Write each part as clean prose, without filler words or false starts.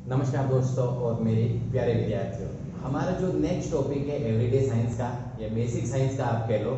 नमस्कार दोस्तों और मेरे प्यारे विद्यार्थियों। हमारा जो नेक्स्ट टॉपिक है एवरीडे साइंस का या बेसिक साइंस का आप कह लो,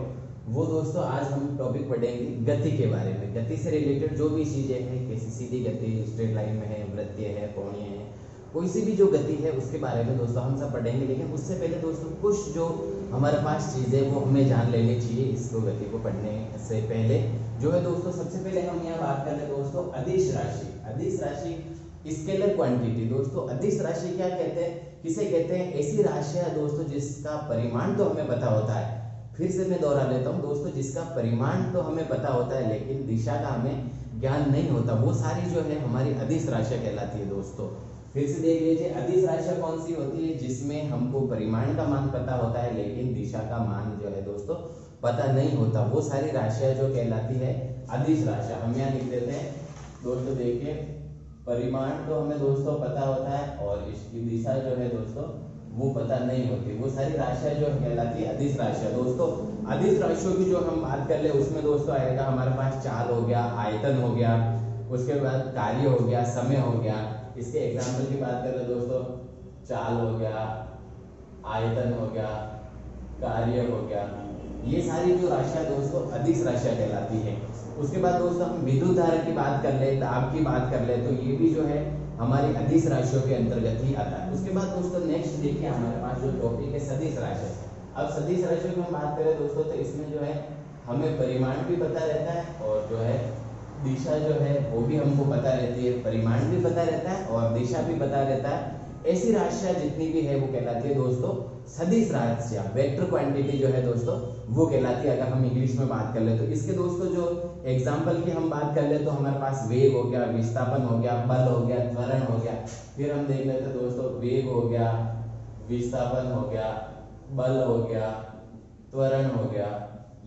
वो दोस्तों आज हम टॉपिक पढ़ेंगे गति के बारे में। गति से रिलेटेड जो भी चीज़ें हैं, कैसी सीधी गति, स्ट्रेट लाइन में है, वृत्तीय है, कोणीय है, कोई सी भी जो गति है उसके बारे में दोस्तों हम सब पढ़ेंगे। लेकिन उससे पहले दोस्तों कुछ जो हमारे पास चीज़ें वो हमें जान लेनी चाहिए इसको गति को पढ़ने से पहले। जो है दोस्तों सबसे पहले हम यहाँ बात कर ले दोस्तों अदिश राशि। अदिश राशि स्केलर क्वांटिटी। दोस्तों अदिश राशि क्या कहते हैं, किसे कहते हैं? ऐसी राशि है दोस्तों जिसका परिमाण तो हमें पता होता है। फिर से मैं दोहरा लेता हूँ दोस्तों, जिसका परिमाण तो हमें पता होता है लेकिन दिशा का हमें ज्ञान नहीं होता, वो सारी जो है हमारी अदिश राशि कहलाती है दोस्तों। फिर से देख लीजिए, अदिश राशि कौन सी होती है? जिसमें हमको परिमाण का मान पता होता है लेकिन दिशा का मान जो है दोस्तों पता नहीं होता, वो सारी राशियां जो कहलाती है अदिश राशि। हम यहाँ लिख देते हैं दोस्तों, देखिए परिमाण तो हमें दोस्तों पता होता है और इसकी दिशा जो है दोस्तों वो पता नहीं होती, वो सारी राशियां जो कहलाती है अदिश राशियां। दोस्तों अदिश राशियों की जो हम बात कर ले उसमें दोस्तों आएगा हमारे पास चाल हो गया, आयतन हो गया, उसके बाद कार्य हो गया, समय हो गया। इसके एग्जाम्पल की बात कर ले दोस्तों, चाल हो गया, आयतन हो गया, कार्य हो गया, ये सारी जो राशियां दोस्तों अदिश राशियां कहलाती है। उसके बाद दोस्तों हम विद्युत धारा की बात कर ले, दाब की बात कर ले, तो ये भी जो है हमारी अदिश राशियों के अंतर्गत ही आता है। उसके बाद दोस्तों नेक्स्ट देखिए हमारे पास जो टॉपिक है सदिश राशि। अब सदिश राशियों की हम बात करें दोस्तों तो इसमें जो है हमें परिमाण भी पता रहता है और जो है दिशा जो है वो भी हमको पता रहती है। परिमाण भी पता रहता है और दिशा भी पता रहता है। ऐसी राशियां जितनी भी है वो कहलाती है दोस्तों सदिश राशियां। वेक्टर क्वांटिटी जो है दोस्तों वो कहलाती है, अगर हम इंग्लिश में बात कर ले तो। इसके दोस्तों जो एग्जाम्पल की हम बात कर ले तो हमारे पास वेग हो गया, विस्थापन हो गया, बल हो गया, त्वरण हो गया। फिर हम देख लेते हैं दोस्तों वेग हो गया, विस्थापन हो गया, बल हो गया, त्वरण हो गया।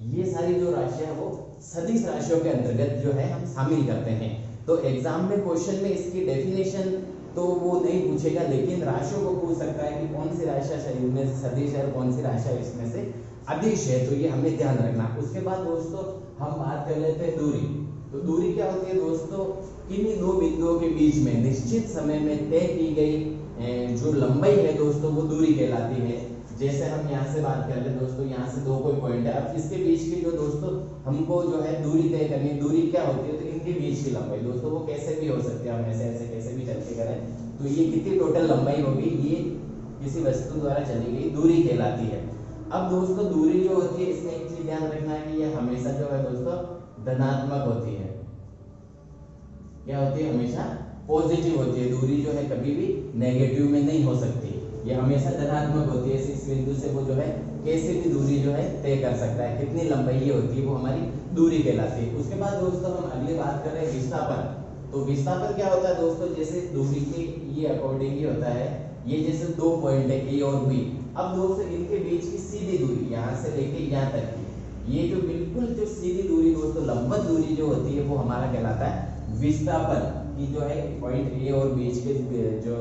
ये सारी जो राशियां वो सदिश राशियों के अंतर्गत जो है हम शामिल करते हैं। तो एग्जाम में क्वेश्चन में इसकी डेफिनेशन तो वो नहीं पूछेगा लेकिन राशियों को पूछ सकता है कि कौन सी राशियां शरीर में सदिश है और कौन सी राशियां इसमें से अदिश है, तो ये हमें ध्यान रखना। उसके बाद दोस्तों हम बात कर लेते हैं दूरी। तो दूरी क्या होती है दोस्तों? किन्हीं दो बिंदुओं के बीच में निश्चित समय में तय की गई जो लंबाई है दोस्तों वो दूरी कहलाती है। जैसे हम यहाँ से बात कर ले दोस्तों, यहाँ से दो कोई पॉइंट है, अब इसके बीच की जो दोस्तों हमको जो है दूरी तय करनी, दूरी क्या होती है? तो इनके बीच की लंबाई दोस्तों वो कैसे भी हो सकती है, हम ऐसे ऐसे कैसे भी चल के करें तो ये कितनी टोटल लंबाई होगी, ये किसी वस्तु द्वारा चली गई दूरी कहलाती है। अब दोस्तों दूरी जो होती है इसमें एक चीज ध्यान रखना है कि ये हमेशा जो है दोस्तों धनात्मक होती है। क्या होती है? हमेशा पॉजिटिव होती है। दूरी जो है कभी भी नेगेटिव में नहीं हो सकती, ये हमेशा धनात्मक होती है। इस बिंदु से वो जो है कैसे भी दूरी जो है तय कर सकता है, कितनी लंबाई ये होती है वो हमारी दूरी कहलाती है। उसके बाद दोस्तों हम अगली बात कर रहे हैं विस्थापन। तो विस्थापन क्या होता है दोस्तों? जैसे दूरी के ये अकॉर्डिंग ही होता है, ये जैसे दो पॉइंट है ए और बी, अब दोस्तों इनके बीच की सीधी दूरी यहाँ से लेके यहाँ तक की, ये जो बिल्कुल जो सीधी दूरी दोस्तों लंबवत दूरी जो होती है वो हमारा कहलाता है विस्थापन। की जो है पॉइंट ए और बीच के जो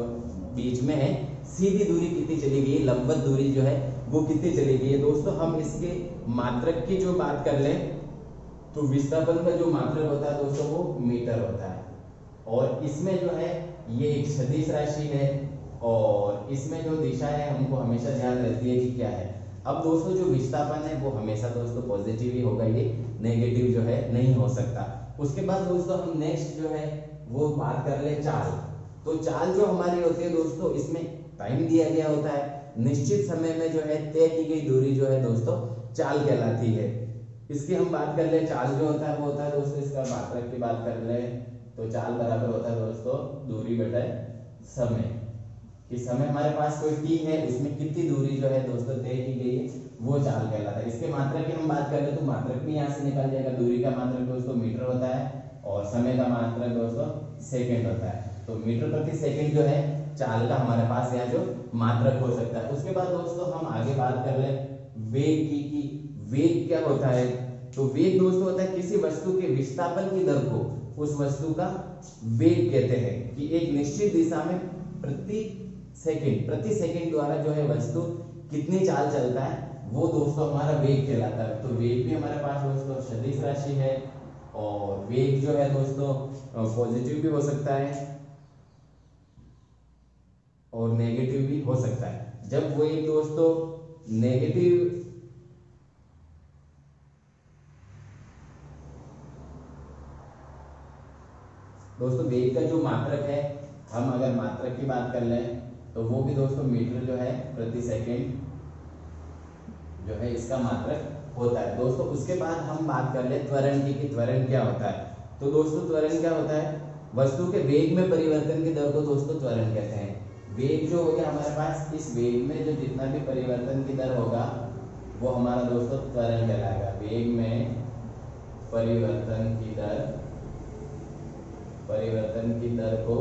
बीच में है सीधी दूरी कितनी चली गई, लंबवत दूरी जो है वो कितनी चली गई है दोस्तों। हम इसके मात्रक की जो बात कर ले तो विस्थापन का जो मात्रक होता है दोस्तों वो मीटर होता है और इसमें जो है ये एक सदिश राशि है और इसमें जो दिशा है हमको हमेशा ध्यान रहती है कि क्या है। अब दोस्तों जो विस्थापन है वो हमेशा दोस्तों पॉजिटिव ही होगा, ये नेगेटिव जो है नहीं हो सकता। उसके बाद दोस्तों हम नेक्स्ट जो है वो बात कर ले चाल। तो चाल जो हमारी होती है दोस्तों इसमें टाइम दिया गया होता है, निश्चित समय में जो है तय की गई दूरी जो है दोस्तों चाल कहलाती है। इसकी हम बात कर ले, चाल जो होता है वो होता है दोस्तों, इसका मात्रक की बात कर ले तो चाल बराबर होता है दोस्तों दूरी बटे समय। कि समय हमारे पास कोई टी है, उसमें कितनी दूरी जो है दोस्तों तय की गई है वो चाल कहलाता है। इसके मात्रक की हम बात कर ले तो मात्रक भी यहाँ से निकल जाएगा। दूरी का मात्रक दोस्तों मीटर होता है और समय का मात्रक दोस्तों सेकंड होता है। तो मीटर प्रति सेकंड जो है चाल का हमारे पास यहाँ जो मात्रक हो सकता है। उसके बाद दोस्तों हम आगे बात कर ले वेग की वेग क्या होता है? तो वेग दोस्तों होता है किसी वस्तु के विस्थापन की दर को उस वस्तु का वेग कहते हैं। कि एक निश्चित दिशा में प्रति सेकंड द्वारा जो है वस्तु कितनी चाल चलता है वो दोस्तों हमारा वेग कहलाता है। तो वेग भी हमारे पास दोस्तों सदिश राशि है और वेग जो है दोस्तों पॉजिटिव भी हो सकता है और नेगेटिव भी हो सकता है। जब वो एक दोस्तों नेगेटिव दोस्तों वेग का जो मात्रक है, हम अगर मात्रक की बात कर लें तो वो भी दोस्तों मीटर जो है प्रति सेकंड जो है इसका मात्रक होता है दोस्तों। उसके बाद हम बात कर ले त्वरण की कि त्वरण क्या होता है। तो दोस्तों त्वरण क्या होता है, वस्तु के वेग में परिवर्तन की दर को दोस्तों त्वरण कहते हैं। वेग जो हो गया हमारे पास, इस वेग में जो जितना भी परिवर्तन की दर होगा वो हमारा दोस्तों त्वरण कहलाएगा। वेग में परिवर्तन की दर को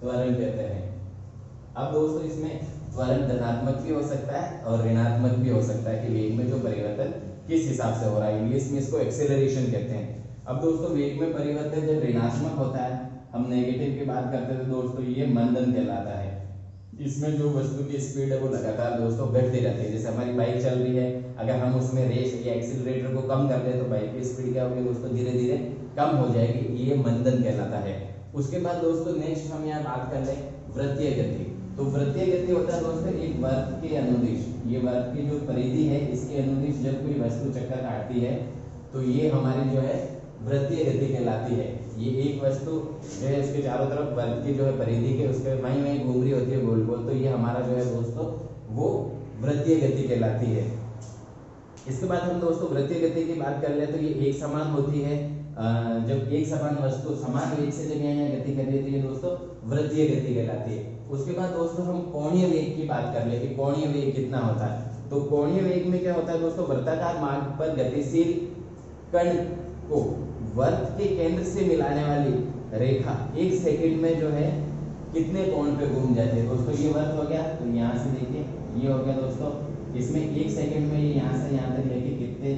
त्वरण कहते हैं। अब दोस्तों इसमें त्वरण धनात्मक भी हो सकता है और ऋणात्मक भी हो सकता है कि वेग में जो परिवर्तन किस हिसाब से हो रहा है। इंग्लिश में इसको एक्सेलरेशन कहते हैं। अब दोस्तों वेग में परिवर्तन जब ऋणात्मक होता है, हम नेगेटिव की बात करते हैं तो दोस्तों ये मंदन कहलाता है। इसमें जो वस्तु की स्पीड है वो लगातार दोस्तों बढ़ती रहती है। जैसे हमारी बाइक चल रही है, अगर हम उसमें रेस या एक्सीलरेटर को कम कर दें तो बाइक की स्पीड क्या होगी दोस्तों, धीरे धीरे कम हो जाएगी। ये मंदन कहलाता है। उसके बाद दोस्तों नेक्स्ट हम यहाँ बात कर ले वृत्तीय गति। तो वृत्तीय गति होता है दोस्तों एक वृत्त के अनुदिश, ये वृत्त की जो परिधि है इसके अनुदिश जब कोई वस्तु चक्कर काटती है तो ये हमारी जो है वृत्तीय गति कहलाती है। ये एक वस्तु जो है उसके चारों तरफ वृत्त की जो है परिधि के उसके वहीं वहीं घूम रही होती है गोल गोल, तो ये हमारा जो है दोस्तों वो वृत्तीय गति कहलाती है। इसके बाद हम दोस्तों वृत्तीय गति की बात कर ले तो ये एक समान होती है। जब एक समान वस्तु समान वेग से जब यहाँ गति कर रही है तो ये दोस्तों वृत्तीय गति कहलाती है। उसके बाद दोस्तों हम कोणीय वेग की बात कर ले कि कोणीय वेग कितना होता है। तो कोणीय वेग में क्या होता है दोस्तों, वृत्ताकार मार्ग पर गतिशील कण को वृत्त के केंद्र से मिलाने वाली रेखा एक सेकंड में जो है कितने कोण पे घूम जाती है। दोस्तों ये वृत्त हो गया, तो यहाँ से देखिए ये हो गया दोस्तों, इसमें एक सेकंड में यहाँ से यहाँ तक लेके कितने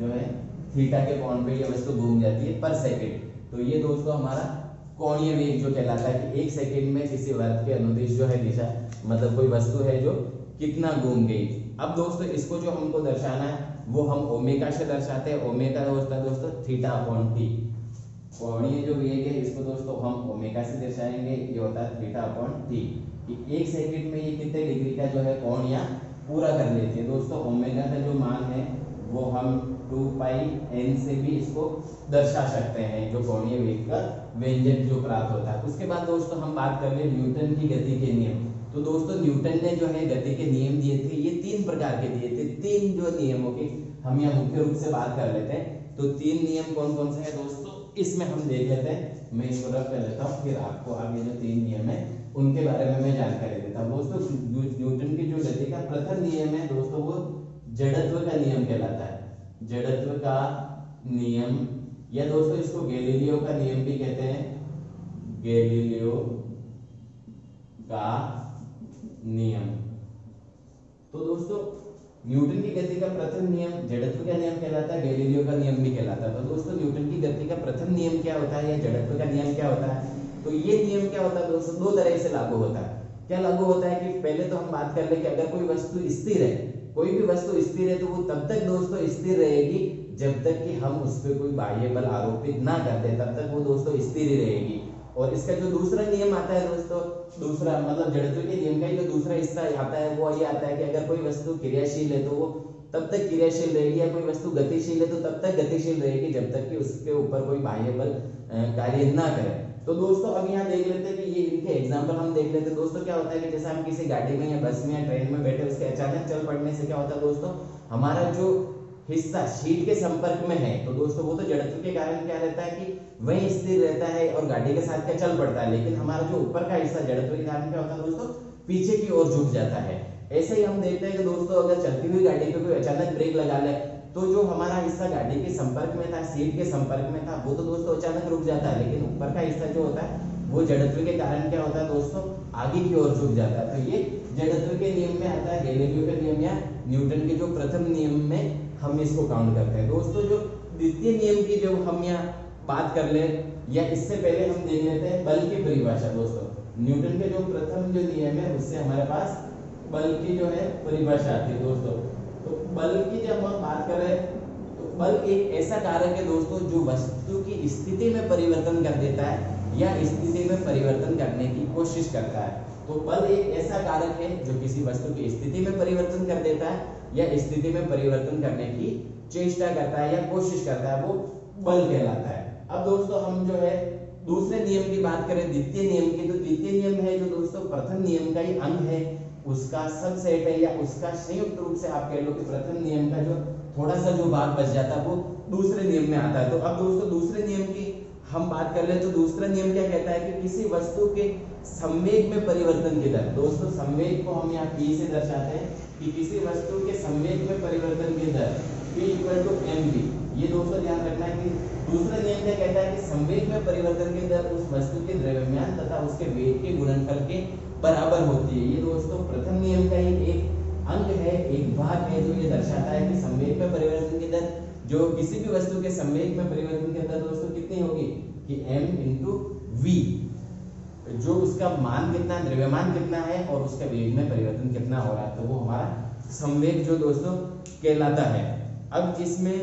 जो है थीटा के कोण पे ये वस्तु घूम जाती है पर सेकंड। तो ये दोस्तों हमारा कोणीय वेग जो कहलाता है कि एक सेकंड में किसी वृत्त के अनुदिश जो है दिशा, मतलब कोई वस्तु है जो कितना घूम गई। अब दोस्तों इसको जो हमको दर्शाना है वो हम ओमेगा से दर्शाते हैं। ओमेगा होता है दोस्तों थीटा अपॉन टी। कोणीय जो वेग है इसको दोस्तों हम ओमेगा से दर्शाएंगे, ये होता है थीटा अपॉन टी। एक सेकंड में ये कितने डिग्री का जो है कोण या पूरा कर लेती है। दोस्तों ओमेगा का जो मान है वो हम 2 पाई n से भी इसको दर्शा सकते हैं, जो कोणीय वेग का व्यंजक जो प्राप्त होता है। उसके बाद दोस्तों हम बात कर ले न्यूटन की गति के नियम। तो दोस्तों न्यूटन ने जो है गति के नियम दिए थे, ये 3 प्रकार के दिए थे। 3 जो नियमों की हम यहाँ मुख्य रूप से बात कर लेते हैं। तो 3 नियम कौन कौन से हैं दोस्तों, इसमें हम देख लेते हैं। मैं इसको रख कर लेता हूँ, फिर आपको आगे जो 3 नियम है उनके बारे में मैं जानकारी देता हूँ। दोस्तों न्यूटन की जो गति का प्रथम नियम है दोस्तों वो जड़त्व का नियम कहलाता है। जड़त्व का नियम, या दोस्तों इसको गैलीलियो का नियम भी कहते हैं। गैलीलियो का नियम। तो दोस्तों न्यूटन की गति का प्रथम नियम जड़त्व का नियम कहलाता है, गैलीलियो का नियम भी कहलाता है। तो दोस्तों न्यूटन की गति का प्रथम नियम क्या होता है या जड़त्व का नियम क्या होता है, तो ये नियम क्या होता है दोस्तों, 2 तरह से लागू होता है। क्या लागू होता है कि पहले तो हम बात कर ले कि अगर कोई वस्तु स्थिर है, कोई भी वस्तु स्थिर है तो वो तब तक दोस्तों स्थिर रहेगी जब तक कि हम उस पर कोई बाह्य बल आरोपित ना करते, तब तक वो दोस्तों स्थिर ही रहेगी। और इसका जो दूसरा नियम आता है दोस्तों, दूसरा मतलब जड़त्व के नियम का ही जो दूसरा हिस्सा आता है वो ये आता है कि अगर कोई वस्तु क्रियाशील है तो वो तब तक क्रियाशील रहेगी, या कोई वस्तु गतिशील है तो तब तक गतिशील रहेगी जब तक कि उसके ऊपर कोई बाह्य बल कार्य ना करे। तो दोस्तों अब यहाँ देख लेते हैं कि ये इनके एग्जाम्पल हम देख लेते हैं। दोस्तों क्या होता है कि जैसे हम किसी गाड़ी में या बस में या ट्रेन में बैठे, उसके अचानक चल पड़ने से क्या होता है दोस्तों, हमारा जो हिस्सा शीट के संपर्क में है तो दोस्तों वो तो जड़त्व के कारण क्या रहता है कि वही स्थिर रहता है और गाड़ी के साथ क्या चल पड़ता है, लेकिन हमारा जो ऊपर का हिस्सा जड़त्व के कारण क्या होता है दोस्तों, पीछे की ओर झुक जाता है। ऐसे ही हम देखते हैं कि दोस्तों अगर चलती हुई गाड़ी पे कोई अचानक ब्रेक लगा ले तो जो हमारा हिस्सा गाड़ी के संपर्क में था, सीट के संपर्क में था, वो तो दोस्तों अचानक रुक जाता है, लेकिन ऊपर का हिस्सा जो होता है वो जड़त्व के कारण क्या होता है दोस्तों, आगे की ओर झुक जाता है। तो ये जड़त्व के नियम में आता है, गैलीलियो के नियम या न्यूटन के जो प्रथम नियम में हम इसको काउंट करते हैं। दोस्तों जो द्वितीय नियम की जब हम यहाँ बात कर ले, या इससे पहले हम देख लेते हैं बल की परिभाषा। दोस्तों न्यूटन के जो प्रथम जो नियम है उससे हमारे पास बल की जो है परिभाषा आती है दोस्तों। तो बल की जब हम बात करें तो बल एक ऐसा कारक है दोस्तों जो वस्तु की स्थिति में परिवर्तन कर देता है या स्थिति में परिवर्तन करने की कोशिश करता है। तो बल एक ऐसा कारक है जो किसी वस्तु की स्थिति में परिवर्तन कर देता है या स्थिति में परिवर्तन करने की चेष्टा करता है या कोशिश करता है, वो बल कहलाता है। अब दोस्तों हम जो है दूसरे नियम की बात करें, द्वितीय नियम की, तो द्वितीय नियम है जो दोस्तों प्रथम नियम का ही अंग है, उसका सबसेट है या उसका संयुक्त रूप से आप कह लो कि प्रथम नियम का जो थोड़ा सा जो भाग बच जाता है वो दूसरे नियम में आता है। तो अब दोस्तों दूसरे नियम की हम बात कर ले तो दूसरा नियम क्या कहता है कि किसी वस्तु के संवेग में परिवर्तन की दर, दोस्तों संवेग को हम यहाँ p से दर्शाते हैं कि किसी वस्तु के संवेग में परिवर्तन की दर p = mv। ये दोस्तों ध्यान रखना है कि दूसरा नियम क्या कहता है कि संवेग में परिवर्तन की दर उस वस्तु के द्रव्यमान तथा उसके वेग के गुणनफल के बराबर होती है। ये दोस्तों प्रथम नियम का ही एक अंग है, एक भाग है जो ये दर्शाता है कि संवेग में परिवर्तन की दर, जो किसी भी वस्तु के संवेग में परिवर्तन की दर दोस्तों कितनी होगी कि m × v, जो उसका मान कितना है, द्रव्यमान कितना है और उसका वेग में परिवर्तन कितना हो रहा है, तो वो हमारा संवेग जो दोस्तों कहलाता है। अब इसमें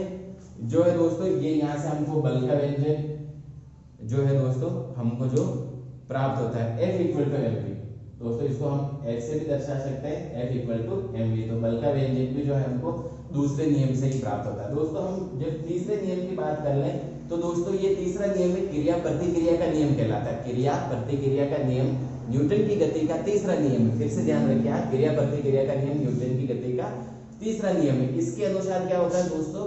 जो है दोस्तों ये यहाँ से हमको बल का व्यंजक जो है दोस्तों हमको जो प्राप्त होता है F = mv, दोस्तों इसको हम ऐसे भी दर्शा सकते हैं F = mv। तो बल का व्यंजक भी जो है हमको दूसरे नियम से ही प्राप्त होता है। दोस्तों हम जब तीसरे नियम की बात कर लें तो दोस्तों ये तीसरा नियम है क्रिया प्रतिक्रिया का नियम कहलाता है। क्रिया प्रतिक्रिया का नियम न्यूटन की गति का तीसरा नियम है। फिर से ध्यान रखिए आप, क्रिया प्रतिक्रिया का नियम न्यूटन की गति का तीसरा नियम है। इसके अनुसार क्या होता है दोस्तों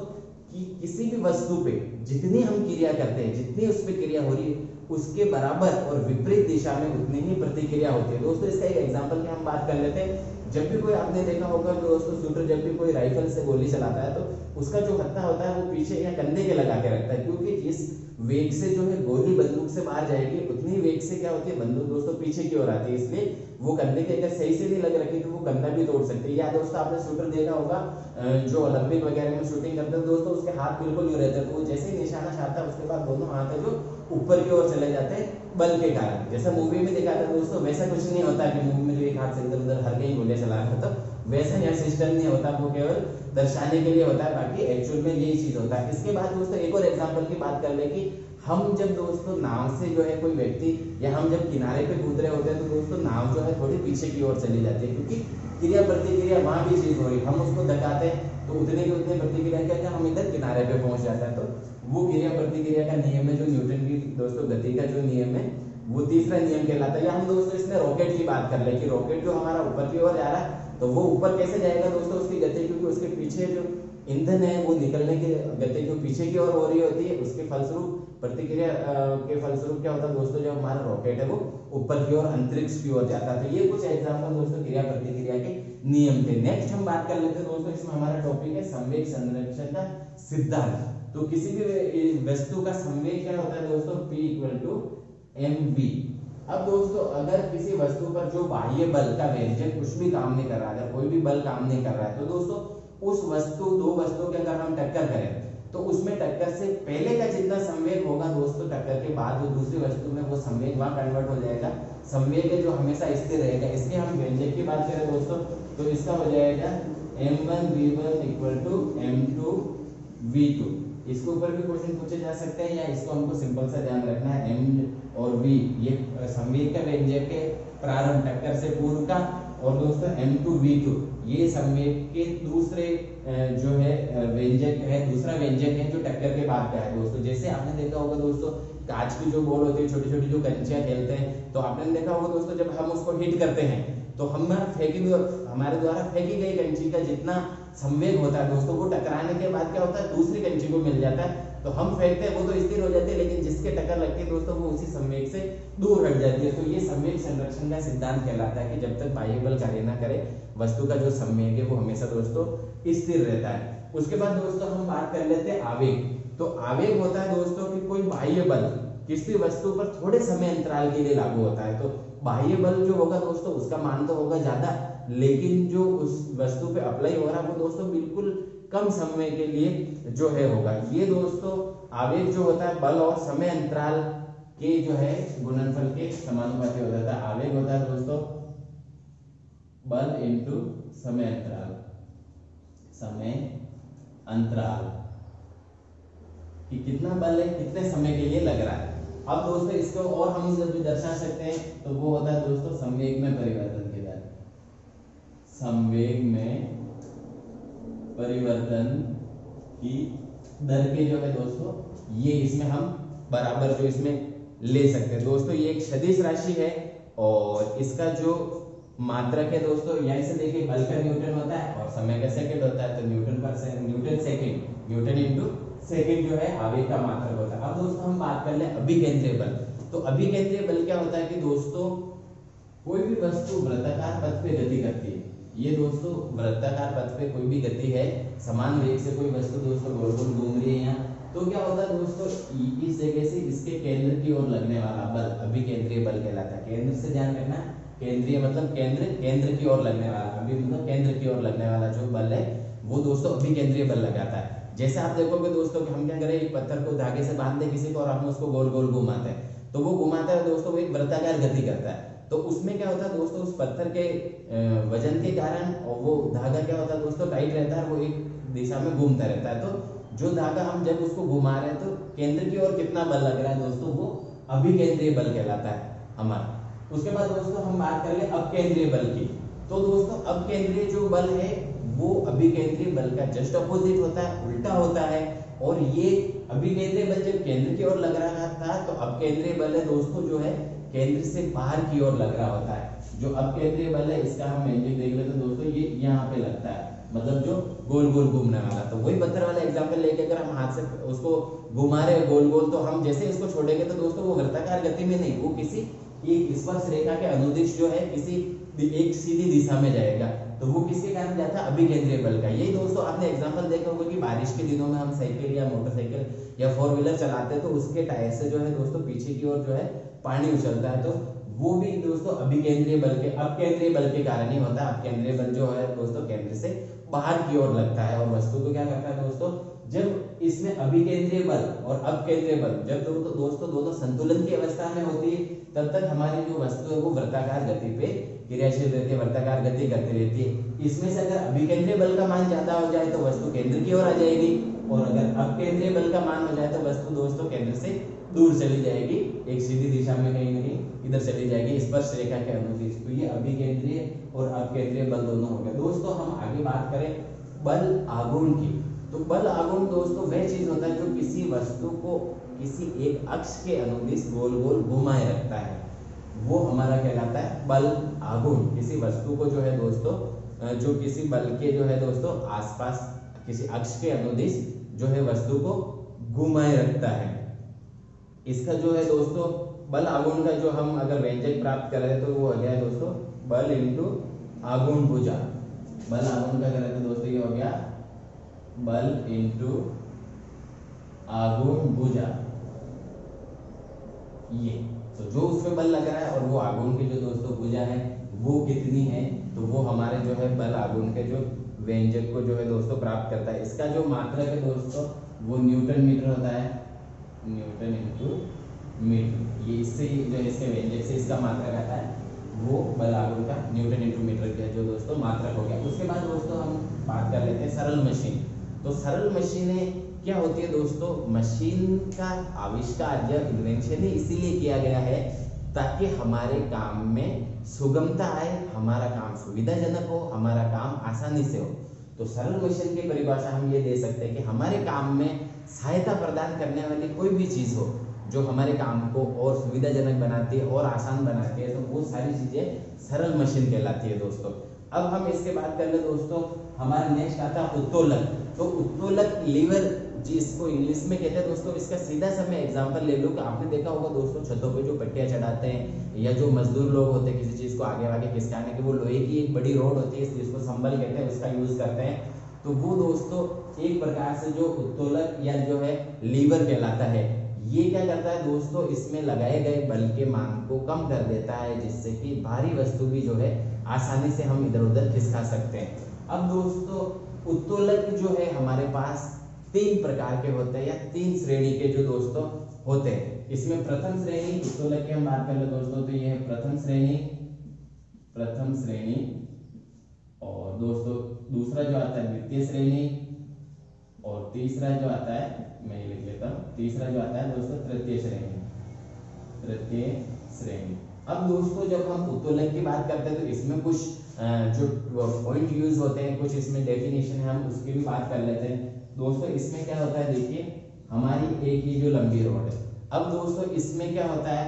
कि किसी भी वस्तु पे जितनी हम क्रिया करते हैं, जितनी उस पर क्रिया हो रही है उसके बराबर और विपरीत दिशा में उतनी ही प्रतिक्रिया होती है। दोस्तों इसका एक एग्जांपल की हम बात कर लेते हैं। जब भी कोई आपने देखा होगा दोस्तों शूटर जब भी कोई राइफल से गोली चलाता है तो उसका जो हत्था होता है वो पीछे या कंधे के लगा के रखता है, क्योंकि जिस वेग से जो है गोली बंदूक से बाहर जाएगी उतनी वेग से क्या होती है बंदूक दोस्तों पीछे की ओर आती है, इसलिए वो कंधे के अगर सही से नहीं लग रखी तो वो कंधा भी तोड़ सकती है। या दोस्तों आपने शूटर देखा होगा जो ओलंपिक वगैरह में शूटिंग करते हैं दोस्तों, उसके हाथ बिल्कुल यूं रहते हैं, तो वो जैसे ही निशाना छाता है उसके बाद दोनों हाथ है जो ऊपर की ओर चले जाते हैं बल के कारण। जैसा मूवी में दिखाता है दोस्तों वैसा कुछ नहीं होता कि मूवी में जो एक हाथ से इधर उधर हर कहीं गोलियां चला रहा था, वैसा यहाँ सिस्टम नहीं होता, वो केवल दर्शाने के लिए होता है, बाकी एक्चुअल में यही चीज होता है। इसके बाद दोस्तों एक और एग्जांपल की बात कर ले कि हम जब दोस्तों नाव से जो है कोई व्यक्ति या हम जब किनारे पे कूद रहे होते हैं तो दोस्तों नाव जो है थोड़ी पीछे की ओर चली जाती है, क्योंकि क्रिया प्रतिक्रिया वहां भी चीज हो रही, हम उसको धकाते हैं तो उतने की उतने प्रतिक्रिया क्या हम इधर किनारे पे पहुंच जाता है। तो वो क्रिया प्रतिक्रिया का नियम है जो न्यूटन की दोस्तों गति का जो नियम है वो तीसरा नियम कहलाता है। या हम दोस्तों इसमें रॉकेट की बात कर ले कि रॉकेट जो हमारा ऊपर की ओर जा रहा है तो वो ऊपर कैसे जाएगा दोस्तों, उसकी गति क्योंकि उसके पीछे जो ईंधन है वो निकलने की गति जो पीछे की ओर हो रही होती है, उसके फलस्वरूप प्रतिक्रिया के फलस्वरूप क्या होता है दोस्तों जो हमारा रॉकेट है वो ऊपर की ओर अंतरिक्ष की ओर जाता है। तो ये कुछ एग्जांपल दोस्तों क्रिया प्रतिक्रिया के नियम थे। नेक्स्ट हम बात कर लेते हैं दोस्तों, इसमें हमारा टॉपिक है संवेग संरक्षण का सिद्धांत। तो किसी भी वस्तु का संवेग क्या होता है दोस्तों P = mv। अब दोस्तों अगर किसी वस्तु पर जो बाह्य बल का व्यंजक कुछ भी काम नहीं कर रहा है, कोई भी बल काम नहीं कर रहा है, तो दोस्तों उस वस्तु दो वस्तुओं के अगर हम टक्कर करें तो उसमें टक्कर से पहले का जितना संवेग होगा दोस्तों टक्कर के बाद जो दूसरी वस्तु में वो संवेग वहां कन्वर्ट हो जाएगा, संवेग है जो हमेशा स्थिर रहेगा। इसके हम व्यंजक की बात करें दोस्तों तो इसका हो जाएगा m1v1 = m2v2। इसके ऊपर भी क्वेश्चन पूछे जा सकते हैं या इसको हमको सिंपल सा ध्यान रखना है m और v ये संवेग का व्यंजक है प्रारंभ टक्कर से पूर्व का, और दोस्तों m2v2 ये संवेग के दूसरे जो है व्यंजक है, दूसरा व्यंजक है जो टक्कर के बाद का है दोस्तों। जैसे आपने देखा होगा दोस्तों कांच की जो बॉल होती है छोटी छोटी जो कंचियां खेलते हैं, तो आपने देखा होगा दोस्तों जब हम उसको हिट करते हैं तो हमारे द्वारा फेंकी गई कंची का जितना संवेग होता है दोस्तों वो टकराने के बाद क्या होता है दूसरी कंची को मिल जाता है, तो हम फेंकते हैं वो तो स्थिर हो जाती है, लेकिन जिसके टक्कर लगती है दोस्तों वो उसी संवेग से दूर हट जाती है। तो ये संवेग संरक्षण का सिद्धांत कहलाता है कि जब तक बाह्य बल कार्य न करे वस्तु का जो संवेग है वो हमेशा दोस्तों स्थिर रहता है। उसके बाद दोस्तों हम बात कर लेते हैं आवेग। तो आवेग होता है दोस्तों कि कोई बाह्य बल किसी वस्तु पर थोड़े समय अंतराल के लिए लागू होता है। तो बाह्य बल जो होगा दोस्तों उसका मान तो होगा ज्यादा, लेकिन जो उस वस्तु पे अप्लाई हो रहा है वो दोस्तों बिल्कुल कम समय के लिए जो है होगा। ये दोस्तों आवेग जो होता है बल और समय अंतराल के जो है गुणनफल के समानुपाती हो जाता है। आवेग होता है दोस्तों बल इंटू समय अंतराल, समय अंतराल कि कितना बल है कितने समय के लिए लग रहा है। अब दोस्तों इसको और हम जब भी दर्शा सकते हैं तो वो होता है दोस्तों संवेग में परिवर्तन की दर। संवेग में परिवर्तन की दर के जो है दोस्तों ये इसमें हम बराबर जो इसमें ले सकते हैं दोस्तों। ये एक सदिश राशि है और इसका जो मात्रक है दोस्तों, यहाँ से देखिए बल का न्यूटन होता है और समय का सेकंड होता है, तो Newton second, Newton into second जो है आवेग का मात्रक होता है। अब दोस्तों हम बात कर ले अभिकेंद्रीय बल। तो अभिकेंद्रीय बल क्या होता है कि दोस्तों कोई भी वस्तु वृत्ताकार पथ पे गति करती है। ये दोस्तों वृत्ताकार पथ पे कोई भी गति है, समान वेग से कोई वस्तु दोस्तों गोल गोल घूम रही है यहाँ, तो क्या होता है दोस्तों इस जगह से इसके केंद्र की ओर लगने वाला बल अभिकेंद्रीय बल कहलाता है। केंद्र से ध्यान रखना, केंद्रीय मतलब केंद्र की ओर लगने वाला, अभी मतलब केंद्र की ओर लगने वाला जो बल है वो दोस्तों अभिकेंद्रीय बल लगाता है। जैसे आप देखोगे दोस्तों कि हम क्या करें, एक पत्थर को धागे से बांध दे किसी को और हम उसको गोल गोल घुमाते हैं, तो वो घुमाता है दोस्तों वो एक वृत्ताकार गति करता है। तो उसमें क्या होता है दोस्तों उस पत्थर के वजन के कारण और वो धागा क्या होता है दोस्तों टाइट रहता है, वो एक दिशा में घूमता रहता है। तो जो धागा हम जब उसको घुमा रहे हैं तो केंद्र की ओर कितना बल लग रहा है दोस्तों, वो अभिकेंद्रीय बल कहलाता है हमारा। उसके बाद दोस्तों हम बात कर ले अपकेंद्रीय बल की। तो दोस्तों अपकेंद्रीय जो बल है वो अभिकेंद्रीय बल का जस्ट अपोजिट होता है, उल्टा होता है। और ये अभिकेंद्रीय बल जब केंद्र की ओर लग रहा था तो अपकेंद्रीय बल है दोस्तों जो है केंद्र से बाहर की ओर लग रहा होता है। जो अपकेंद्रीय बल है इसका हम व्यंजक देख लेते हैं दोस्तों, ये यहाँ पे लगता है, मतलब जो गोल गोल घूमने वाला। तो वही पत्थर वाला एग्जांपल लेके अगर हम हाथ से उसको घुमा रहे गोल गोल, तो हम जैसे इसको छोड़ेंगे तो दोस्तों वो वृत्ताकार गति में नहीं, वो किसी एक स्पर्श रेखा के अनुदिश जो है किसी एक सीधी दिशा में जाएगा। तो वो किसके कारण जाता है, अभिकेंद्रीय बल का। यही दोस्तों आपने एग्जांपल देखा होगा कि बारिश के दिनों में हम साइकिल या मोटरसाइकिल या फोर व्हीलर चलाते हैं तो उसके टायर से जो है दोस्तों पीछे की ओर जो है पानी उछलता है, तो वो भी दोस्तों अभिकेंद्रीय बल के अपकेंद्रीय बल के कारण ही होता है। अपकेंद्रीय बल जो है दोस्तों केंद्र से बाहर की ओर लगता है और वस्तु को क्या करता है दोस्तों, जब इसमें अभिकेंद्रीय बल और अपकेंद्रीय बल जब दोस्तों दोनों संतुलन की अवस्था में होती है तब तक हमारी जो वस्तु है वो वृत्ताकार गति पे क्रियाशील रहती है, वृत्ताकार गति करती रहती है। इसमें से अगर अभिकेंद्रीय बल का मान ज्यादा हो जाए तो वस्तु केंद्र की ओर आ जाएगी, और अगर अपकेंद्रीय बल का मान हो जाए तो वस्तु दोस्तों केंद्र से दूर चली जाएगी, एक सीधी दिशा में कहीं ना कहीं इधर चली जाएगी स्पर्श रेखा के अनुदिश। तो ये अभिकेंद्रीय और अपकेंद्रीय बल दोनों हो गए। दोस्तों हम आगे बात करें बल आघूर्ण की। तो बल आघूर्ण दोस्तों वह चीज होता है जो किसी वस्तु को किसी एक अक्ष के अनुदिश गोल गोल घुमाए रखता है, वो हमारा कहलाता है बल आघूर्ण। किसी वस्तु को जो है दोस्तों जो किसी बल के जो है दोस्तों आसपास किसी अक्ष के अनुदिश जो है वस्तु को घुमाए रखता है। इसका जो है दोस्तों बल आघूर्ण का जो हम अगर व्यंजक प्राप्त कर रहे हैं तो वो हो गया दोस्तों बल इंटू आघूर्ण भुजा। बल आघूर्ण का करें तो दोस्तों ये हो गया बल इंटू आघूर्ण भुजा। ये तो जो उसमें बल लग रहा है और वो आघूर्ण की जो दोस्तों भुजा है वो कितनी है, तो वो हमारे जो है बल आघूर्ण के जो व्यंजक को जो है दोस्तों प्राप्त करता है। इसका जो मात्रक है दोस्तों वो न्यूटन मीटर होता है, न्यूटन इंटू मीटर। ये इससे जो है इसके व्यंजक से इसका मात्रक आता है वो बल आघूर्ण का न्यूटन इंटू मीटर का जो दोस्तों मात्रक हो गया। उसके बाद दोस्तों हम बात कर लेते हैं सरल मशीन। तो सरल मशीनें क्या होती है दोस्तों, मशीन का आविष्कार या इन्वेंशन ही इसीलिए किया गया है ताकि हमारे काम में सुगमता आए, हमारा काम सुविधाजनक हो, हमारा काम आसानी से हो। तो सरल मशीन की परिभाषा हम ये दे सकते हैं कि हमारे काम में सहायता प्रदान करने वाली कोई भी चीज हो जो हमारे काम को और सुविधाजनक बनाती है और आसान बनाती है, तो वो सारी चीजें सरल मशीन कहलाती है दोस्तों। अब हम इसके बाद कर ले दोस्तों, हमारा नेक्स्ट आता है उत्तोलक। तो उत्तोलक लीवर जिसको इंग्लिश में कहते हैं दोस्तों, इसका सीधा सा मैं एग्जांपल ले लूं कि आपने देखा होगा दोस्तों छतों पे जो पट्टियां चढ़ाते हैं या जो मजदूर लोग होते हैं किसी चीज को आगे आगे खिसकाने के, वो लोहे की एक बड़ी रोड होती है जिसको संबल कहते हैं, उसका यूज करते हैं। तो वो दोस्तों एक प्रकार से जो उत्तोलक या जो है लीवर कहलाता है। ये क्या करता है दोस्तों, इसमें लगाए गए बल के मान को कम कर देता है जिससे कि भारी वस्तु भी जो है आसानी से हम इधर उधर खिसका सकते हैं। अब दोस्तों उत्तोलक जो है हमारे पास 3 प्रकार के होते हैं या 3 श्रेणी के जो दोस्तों होते हैं। इसमें प्रथम श्रेणी उत्तोलक की हम बात कर ले दोस्तों, तो ये है प्रथम श्रेणी, और दोस्तों दूसरा जो आता है द्वितीय श्रेणी, और तीसरा जो आता है मैं ये लिख लेता हूं, तीसरा जो आता है दोस्तों तृतीय श्रेणी। तृतीय श्रेणी। अब दोस्तों जब हम उत्तोलक की बात करते हैं तो इसमें कुछ जो पॉइंट यूज होते हैं, कुछ इसमें डेफिनेशन है, हम उसकी भी बात कर लेते हैं। दोस्तों इसमें क्या होता है, देखिए हमारी एक ये जो लंबी रोड है। अब दोस्तों इसमें क्या होता है,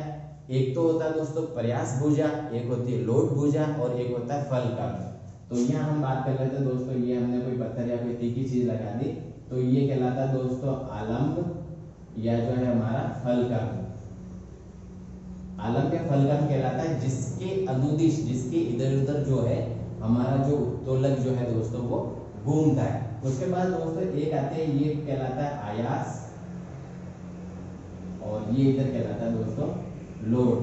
एक तो होता है दोस्तों प्रयास भुजा, एक होती है लोड भुजा और एक होता है फल कर्म। तो यहाँ हम बात कर लेते हैं दोस्तों, ये हमने कोई पत्थर या कोई तीखी चीज लगा दी तो ये कहलाता है दोस्तों आलम्ब या जो है हमारा फल कर्म। आलम्ब या फल कर्म कहलाता है जिसके अनुदिश, जिसके इधर उधर जो है हमारा जो उत्तोलक जो है दोस्तों वो घूमता है। उसके बाद दोस्तों एक आते हैं, ये कहलाता है आयास और ये इधर कहलाता है दोस्तों लोड।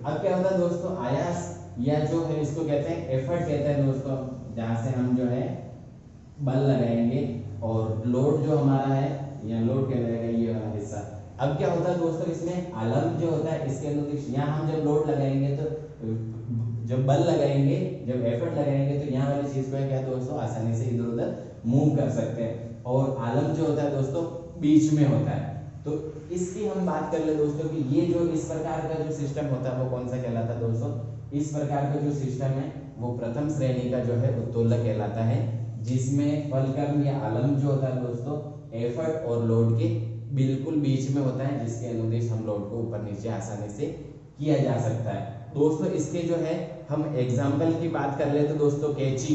अब क्या होता है दोस्तों, आयास या जो है इसको कहते हैं एफर्ट कहते हैं दोस्तों, जहां से हम जो है बल लगाएंगे, और लोड जो हमारा है या लोड कहलाएगा ये वाला हिस्सा। अब क्या होता है दोस्तों, इसमें आलम्ब जो होता है इसके अनुदिश, यहाँ हम जब लोड लगाएंगे तो जब बल लगाएंगे, जब एफर्ट लगाएंगे तो यहाँ वाली चीज को क्या दोस्तों आसानी से इधर उधर मूव कर सकते हैं। और आलम्ब जो होता है दोस्तों बीच में होता है। तो इसकी हम बात कर ले दोस्तों कि ये जो इस प्रकार का जो सिस्टम होता है वो कौन सा कहलाता है दोस्तों, इस प्रकार का जो सिस्टम है वो प्रथम श्रेणी का जो है उत्तोलक कहलाता है, जिसमें फल कर्म या आलम्ब जो होता है दोस्तों एफर्ट और लोड के बिल्कुल बीच में होता है, जिसके अनुदेश हम लोड को ऊपर नीचे आसानी से किया जा सकता है। दोस्तों इसके जो है हम एग्जाम्पल की बात कर ले तो दोस्तों कैंची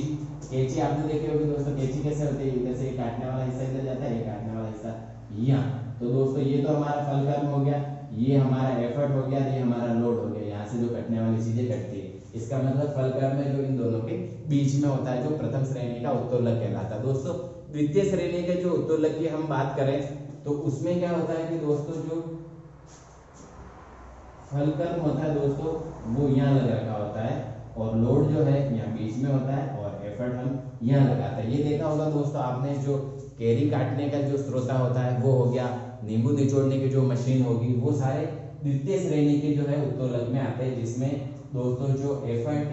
आपने देखे होंगे दोस्तों, कैंची कैसे होती है, इधर से काटने वाला हिस्सा इधर जाता है, ये काटने वाला हिस्सा यहाँ। तो दोस्तों ये तो हमारा फल कर्म हो गया, ये हमारा एफर्ट हो गया, ये हमारा लोड हो गया, यहाँ से जो कटने वाली चीजें कटती है। इसका मतलब फल कर्म है जो इन दोनों के बीच में होता है, जो प्रथम श्रेणी का उत्तोलक कहलाता है। दोस्तों द्वितीय श्रेणी के जो उत्तोलक की हम बात करें तो उसमें क्या होता है कि दोस्तों जो फल कर्म होता है दोस्तों वो यहाँ लग रखा होता है, और लोड जो है यहाँ बीच में होता है, और एफर्ट हम यहाँ लगाते हैं। ये देखा होगा दोस्तों आपने, जो कैरी काटने का जो स्रोता होता है वो हो गया, नींबू निचोड़ने की जो मशीन होगी, वो सारे द्वितीय श्रेणी के जो है उत्तोलक में आते हैं, जिसमें दोस्तों जो एफर्ट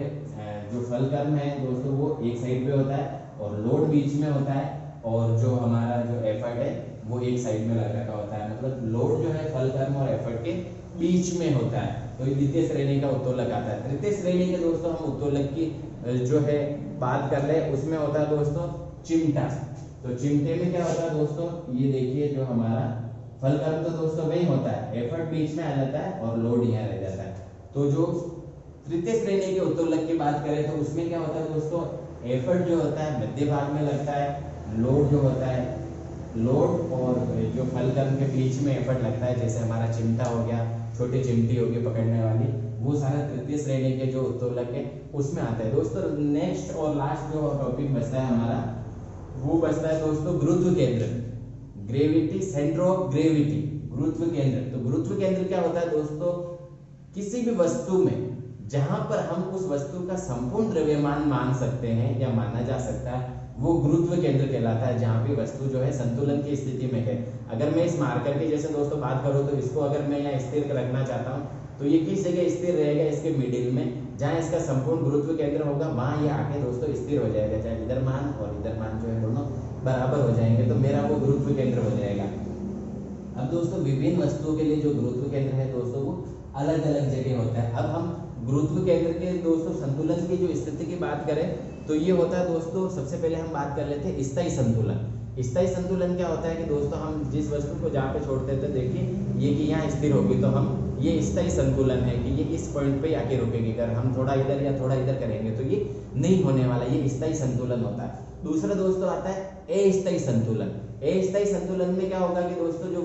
जो फल कर्म है दोस्तों वो एक साइड पे होता है और लोड बीच में होता है, और जो हमारा जो एफर्ट है वो एक साइड में लग रखा होता है। मतलब लोड जो है फल कर्म और एफर्ट के बीच में होता है, तो द्वितीय श्रेणी का उत्तोलक आता है। तृतीय श्रेणी के दोस्तों हम उत्तोलक की जो है बात कर रहे हैं, उसमें होता है दोस्तों चिमटा। तो चिमटे में क्या होता है दोस्तों, ये देखिए जो हमारा फल कर्म तो दोस्तों वही होता है, एफर्ट बीच में आ जाता है और लोड यहाँ रह जाता है। तो जो तृतीय श्रेणी के उत्तोलक की बात करें तो उसमें क्या होता है दोस्तों, एफर्ट जो होता है मध्य भाग में लगता है, लोड जो होता है, लोड और जो फल कर्म के बीच में एफर्ट लगता है, जैसे हमारा चिमटा हो गया, छोटी चिमटी होगी पकड़ने वाली, वो सारा तृतीय श्रेणी के जो उत्तोलक है उसमें आता है। दोस्तों नेक्स्ट और लास्ट जो टॉपिक बचता है हमारा, वो बचता है दोस्तों गुरुत्व केंद्र, ग्रेविटी, सेंटर ऑफ ग्रेविटी, गुरुत्व केंद्र। तो गुरुत्व केंद्र क्या होता है दोस्तों, किसी भी वस्तु में जहां पर हम उस वस्तु का संपूर्ण द्रव्यमान मान सकते हैं या माना जा सकता है, वो गुरुत्व केंद्र कहलाता है, जहां पे वस्तु जो है संतुलन की स्थिति में है। अगर मैं इस मार्कर की जैसे दोस्तों बात करूं तो इसको अगर मैं यहाँ स्थिर रखना चाहता हूँ तो ये किस जगह स्थिर रहेगा, इसके मिडिल में, जहाँ इसका संपूर्ण गुरुत्व केंद्र होगा वहां ये आके दोस्तों स्थिर हो जाएगा, चाहे इधर मान और इधर मान जो है दोनों बराबर हो जाएंगे, तो मेरा वो गुरुत्व केंद्र हो जाएगा। अब दोस्तों विभिन्न वस्तुओं के लिए जो गुरुत्व केंद्र है दोस्तों वो अलग अलग जगह होता है। अब हम गुरुत्व केंद्र के दोस्तों संतुलन की जो स्थिति की बात करें तो ये होता है दोस्तों, सबसे पहले हम बात कर लेते हैं स्थायी संतुलन। स्थायी संतुलन क्या होता है कि दोस्तों हम जिस वस्तु को जहाँ पे छोड़ते थे, देखिए ये कि यहाँ स्थिर होगी, तो हम ये स्थायी संतुलन है कि ये इस पॉइंट पे आके रुकेगी। अगर हम थोड़ा इधर या थोड़ा इधर करेंगे तो ये नहीं होने वाला, ये स्थायी संतुलन होता है। दूसरा दोस्तों आता है अस्थायी संतुलन। अस्थायी संतुलन में क्या होगा कि दोस्तों जो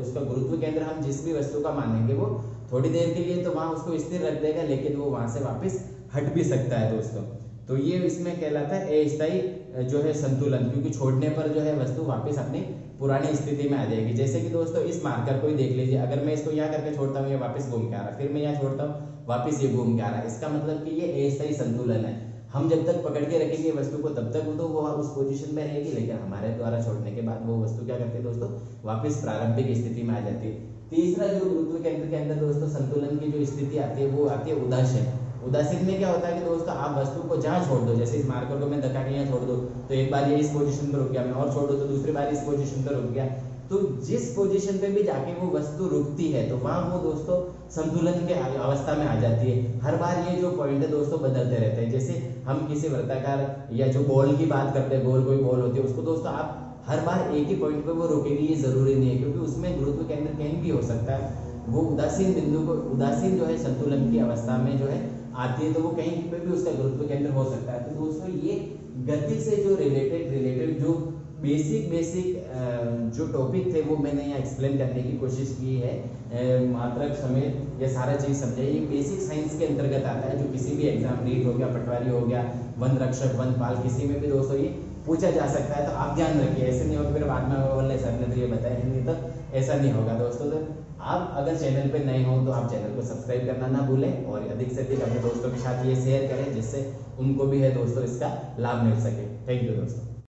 उसका गुरुत्व केंद्र हम जिस भी वस्तु का मानेंगे वो थोड़ी देर के लिए तो वहां उसको स्थिर रख देगा, लेकिन वो वहां से वापस हट भी सकता है दोस्तों। तो ये इसमें कहलाता है अस्थायी जो है संतुलन, क्योंकि छोड़ने पर जो है वस्तु वापस अपनी पुरानी स्थिति में आ जाएगी। जैसे कि दोस्तों इस मार्कर को ही देख लीजिए, अगर मैं इसको यहाँ करके छोड़ता हूँ ये वापस घूम के आ रहा है, फिर मैं यहाँ छोड़ता हूँ वापस ये घूम के आ रहा है, इसका मतलब कि ये अस्थायी संतुलन है। हम जब तक पकड़ के रखेंगे वस्तु को तब तक तो वो उस पोजीशन में रहेगी, लेकिन हमारे द्वारा छोड़ने के बाद वो वस्तु क्या करती है दोस्तों, वापस प्रारंभिक स्थिति में आ जाती है। तीसरा जो गुरुत्व केंद्र के अंदर दोस्तों संतुलन की जो स्थिति आती है वो आती है उदासीन। उदासीन में क्या होता है कि दोस्तों आप वस्तु को जहाँ छोड़ दो, जैसे इस मार्कर को मैं धक्का के यहाँ छोड़ दो तो एक बार ये इस पोजीशन पर रुक गया, मैं और छोड़ दो तो दूसरी बार इस पोजीशन पर रुक गया, तो जिस पोजीशन पे भी जाके वो वस्तु रुकती है तो वहां वो दोस्तों संतुलन के अवस्था में आ जाती है। हर बार ये जो पॉइंट है दोस्तों बदलते रहते हैं। जैसे हम किसी वृत्ताकार या जो बॉल की बात करते हैं, गोल कोई बॉल होती है, उसको दोस्तों आप हर बार एक ही पॉइंट पे वो रोकेगी ये जरूरी नहीं है, क्योंकि उसमें गुरुत्व केंद्र कहीं भी हो सकता है। वो उदासीन बिंदु को, उदासीन जो है संतुलन की अवस्था में जो है आती है, तो वो कहीं पे भी उसका गुरुत्व केंद्र हो सकता है। तो दोस्तों ये गति से जो रिलेटेड जो बेसिक जो टॉपिक थे वो मैंने यहाँ एक्सप्लेन करने की कोशिश की है। मात्रक समेत ये सारा चीज समझे। ये बेसिक साइंस के अंतर्गत आता है, जो किसी भी एग्जाम, नीट हो गया, पटवारी हो गया, वन रक्षक, वनपाल, किसी में भी दोस्तों ये पूछा जा सकता है। तो आप ध्यान रखिए, ऐसे नहीं हो कि फिर बाद में बोलने सर ने तो ये बताया नहीं, तो ऐसा नहीं होगा दोस्तों। तो आप अगर चैनल पे नए हो तो आप चैनल को सब्सक्राइब करना ना भूलें और अधिक से अधिक अपने दोस्तों के साथ ये शेयर करें, जिससे उनको भी है दोस्तों इसका लाभ मिल सके। थैंक यू दोस्तों।